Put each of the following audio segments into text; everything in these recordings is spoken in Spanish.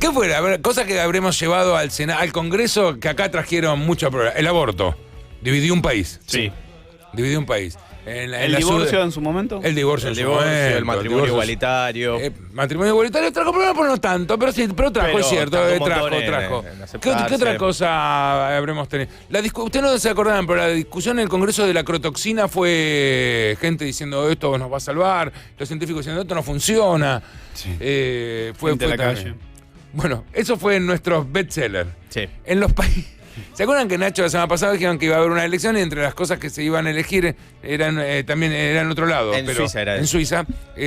¿Qué fuera? A ver, cosa que habremos llevado al Congreso, que acá trajeron mucho problema. El aborto. Dividió un país. Sí. Dividió un país. ¿El divorcio en su momento? El divorcio en su momento. El matrimonio igualitario. Matrimonio igualitario trajo problemas, pero no tanto. Pero sí, pero trajo, es cierto. Trajo. ¿Qué otra cosa habremos tenido? Ustedes no se acordarán, pero la discusión en el Congreso de la crotoxina fue gente diciendo esto nos va a salvar, los científicos diciendo esto no funciona. Sí. Fue la calle. Bueno, eso fue en nuestros bestsellers. Sí. En los países. ¿Se acuerdan que Nacho la semana pasada dijeron que iba a haber una elección y entre las cosas que se iban a elegir también era en otro lado? Suiza era en eso. Suiza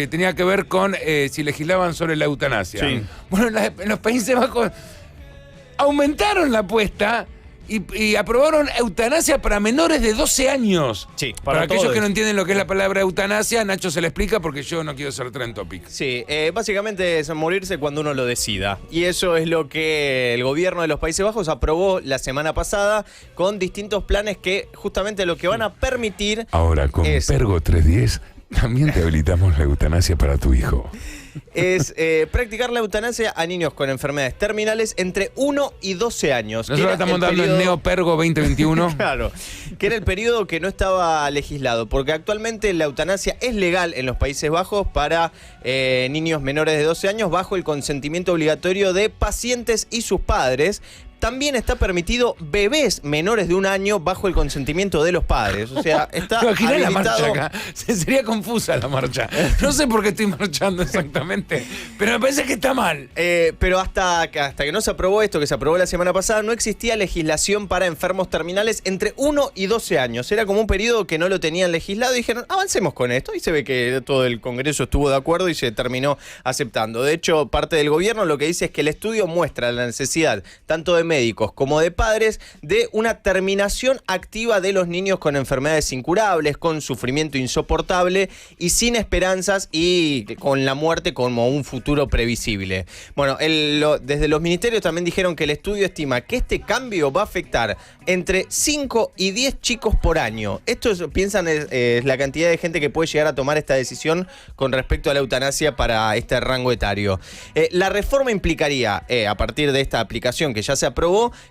tenía que ver con si legislaban sobre la eutanasia. Sí. Bueno, en los Países Bajos aumentaron la apuesta y aprobaron eutanasia para menores de 12 años. Sí, Para aquellos todos. que no entienden lo que es la palabra eutanasia, Nacho se le explica porque yo no quiero ser trend topic. Sí, básicamente es morirse cuando uno lo decida. Y eso es lo que el gobierno de los Países Bajos aprobó la semana pasada con distintos planes que justamente lo que van a permitir. Ahora con Pergo 310 también te habilitamos la eutanasia para tu hijo. Es practicar la eutanasia a niños con enfermedades terminales entre 1 y 12 años. Nosotros estamos dando el Neopergo 2021. Claro, que era el periodo que no estaba legislado, porque actualmente la eutanasia es legal en los Países Bajos para niños menores de 12 años bajo el consentimiento obligatorio de pacientes y sus padres. También está permitido bebés menores de 1 año bajo el consentimiento de los padres. O sea, está Imaginá la habilitado. marcha acá. Sería confusa la marcha. No sé por qué estoy marchando exactamente, pero me parece que está mal. Pero hasta que no se aprobó esto, que se aprobó la semana pasada, no existía legislación para enfermos terminales entre 1 y 12 años. Era como un periodo que no lo tenían legislado y dijeron, avancemos con esto. Y se ve que todo el Congreso estuvo de acuerdo y se terminó aceptando. De hecho, parte del gobierno lo que dice es que el estudio muestra la necesidad tanto de médicos como de padres de una terminación activa de los niños con enfermedades incurables, con sufrimiento insoportable y sin esperanzas y con la muerte como un futuro previsible. Bueno, desde los ministerios también dijeron que el estudio estima que este cambio va a afectar entre 5 y 10 chicos por año. Piensan, es la cantidad de gente que puede llegar a tomar esta decisión con respecto a la eutanasia para este rango etario. La reforma implicaría, a partir de esta aplicación que ya se aprobó,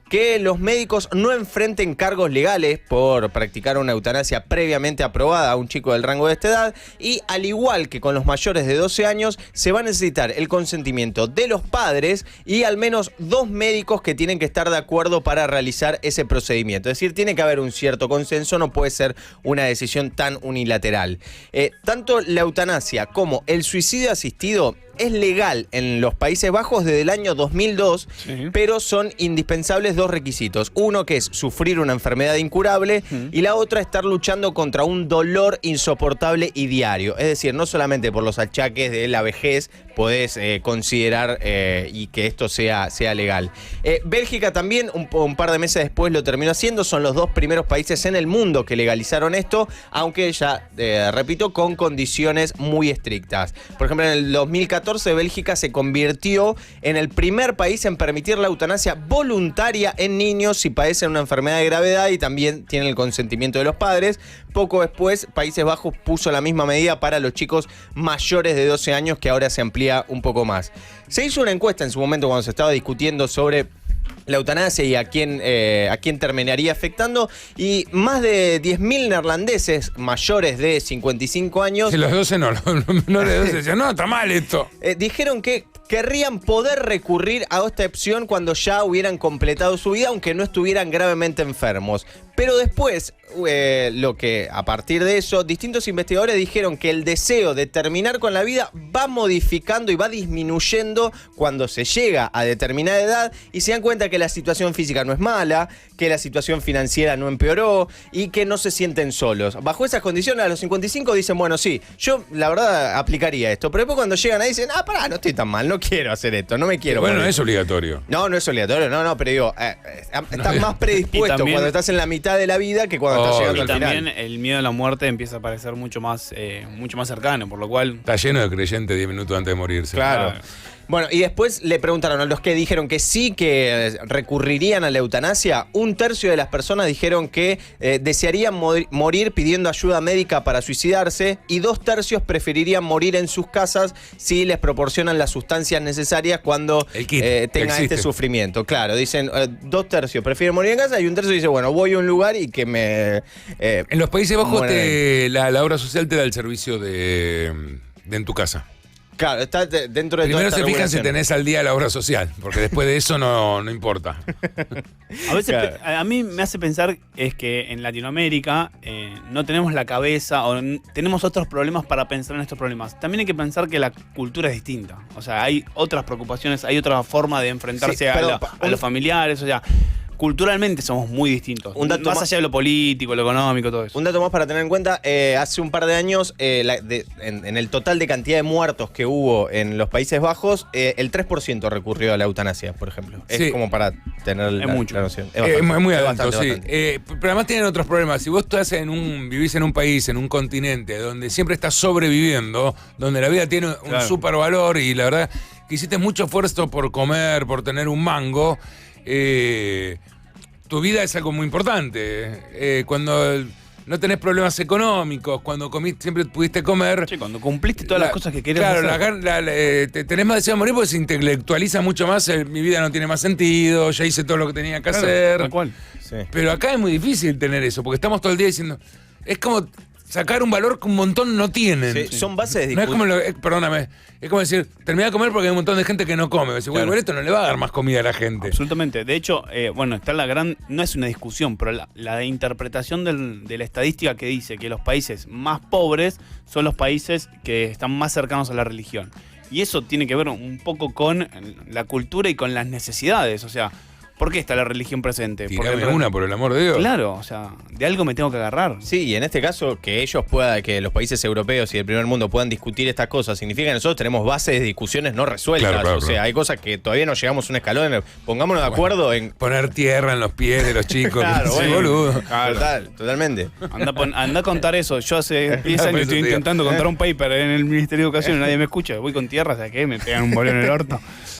que los médicos no enfrenten cargos legales por practicar una eutanasia previamente aprobada a un chico del rango de esta edad y, al igual que con los mayores de 12 años, se va a necesitar el consentimiento de los padres y al menos 2 médicos que tienen que estar de acuerdo para realizar ese procedimiento. Es decir, tiene que haber un cierto consenso, no puede ser una decisión tan unilateral. Tanto la eutanasia como el suicidio asistido es legal en los Países Bajos desde el año 2002, sí, pero son indispensables 2 requisitos. Uno, que es sufrir una enfermedad incurable, y la otra, estar luchando contra un dolor insoportable y diario. Es decir, no solamente por los achaques de la vejez podés considerar y que esto sea legal. Bélgica también, un par de meses después, lo terminó haciendo. Son los 2 primeros países en el mundo que legalizaron esto, aunque ya, repito, con condiciones muy estrictas. Por ejemplo, en el 2014, Bélgica se convirtió en el primer país en permitir la eutanasia voluntaria en niños si padecen una enfermedad de gravedad y también tienen el consentimiento de los padres. Poco después, Países Bajos puso la misma medida para los chicos mayores de 12 años, que ahora se amplía un poco más. Se hizo una encuesta en su momento cuando se estaba discutiendo sobre la eutanasia y a quién terminaría afectando, y más de 10.000 neerlandeses mayores de 55 años... Si los 12 no, los menores de 12 decían, no, está mal esto. Dijeron que querrían poder recurrir a esta opción cuando ya hubieran completado su vida, aunque no estuvieran gravemente enfermos. Pero después, a partir de eso, distintos investigadores dijeron que el deseo de terminar con la vida va modificando y va disminuyendo cuando se llega a determinada edad y se dan cuenta que la situación física no es mala, que la situación financiera no empeoró y que no se sienten solos. Bajo esas condiciones, a los 55 dicen, bueno, sí, yo la verdad aplicaría esto. Pero después cuando llegan ahí dicen, pará, no estoy tan mal, no quiero hacer esto, no me quiero. Bueno, morir. no es obligatorio. No es obligatorio, no, pero digo, estás más predispuesto también, cuando estás en la mitad de la vida que cuando estás llegando al final. Y también el miedo a la muerte empieza a parecer mucho más cercano, por lo cual... Está lleno de creyentes 10 minutos antes de morirse. Claro. Bueno, y después le preguntaron a los que dijeron que sí, que recurrirían a la eutanasia. 1/3 de las personas dijeron que desearían morir pidiendo ayuda médica para suicidarse, y 2/3 preferirían morir en sus casas si les proporcionan las sustancias necesarias cuando tenga este sufrimiento. Claro, dicen 2/3 prefieren morir en casa, y 1/3 dice, bueno, voy a un lugar y que me... en los Países Bajos la obra social te da el servicio de en tu casa. Claro, está dentro de Primero toda esta se fijan si regulación. tenés al día la obra social, porque después de eso no importa. A veces a mí me hace pensar es que en Latinoamérica no tenemos la cabeza o tenemos otros problemas para pensar en estos problemas. También hay que pensar que la cultura es distinta. O sea, hay otras preocupaciones, hay otra forma de enfrentarse a los familiares. O sea, culturalmente somos muy distintos. Más allá de lo político, lo económico, todo eso. Un dato más para tener en cuenta, hace un par de años, en el total de cantidad de muertos que hubo en los Países Bajos, el 3% recurrió a la eutanasia, por ejemplo. Sí. Es como para tener la noción. Es muy alto, bastante. sí. Pero además tienen otros problemas. Si vos vivís en un país, en un continente, donde siempre estás sobreviviendo, donde la vida tiene un súper valor y la verdad que hiciste mucho esfuerzo por comer, por tener un mango, tu vida es algo muy importante. Cuando no tenés problemas económicos, cuando siempre pudiste comer. Sí, cuando cumpliste todas las cosas que querías hacer. Claro, tenés más deseo de morir porque se intelectualiza mucho más. Mi vida no tiene más sentido, ya hice todo lo que tenía que hacer. Tal cual. Sí. Pero acá es muy difícil tener eso, porque estamos todo el día diciendo. Es como sacar un valor que un montón no tienen. Sí, son bases de No es discusión. como perdóname, es como decir, terminá de comer porque hay un montón de gente que no come. Decir, bueno, esto no le va a dar más comida a la gente. Absolutamente. De hecho, está no es una discusión, pero la interpretación de la estadística que dice que los países más pobres son los países que están más cercanos a la religión. Y eso tiene que ver un poco con la cultura y con las necesidades. O sea, ¿por qué está la religión presente? Tirame una, por el amor de Dios. Claro, o sea, de algo me tengo que agarrar. Sí, y en este caso, que los países europeos y del primer mundo puedan discutir estas cosas, significa que nosotros tenemos bases de discusiones no resueltas. Claro, o sea, hay cosas que todavía no llegamos a un escalón. Pongámonos de acuerdo en... Poner tierra en los pies de los chicos. Claro, sí, bueno. boludo. Totalmente. Anda a contar eso. Yo hace 10 años estoy intentando contar un paper en el Ministerio de Educación y nadie me escucha. Voy con tierra, ¿sabes qué? Me pegan un bolón en el orto.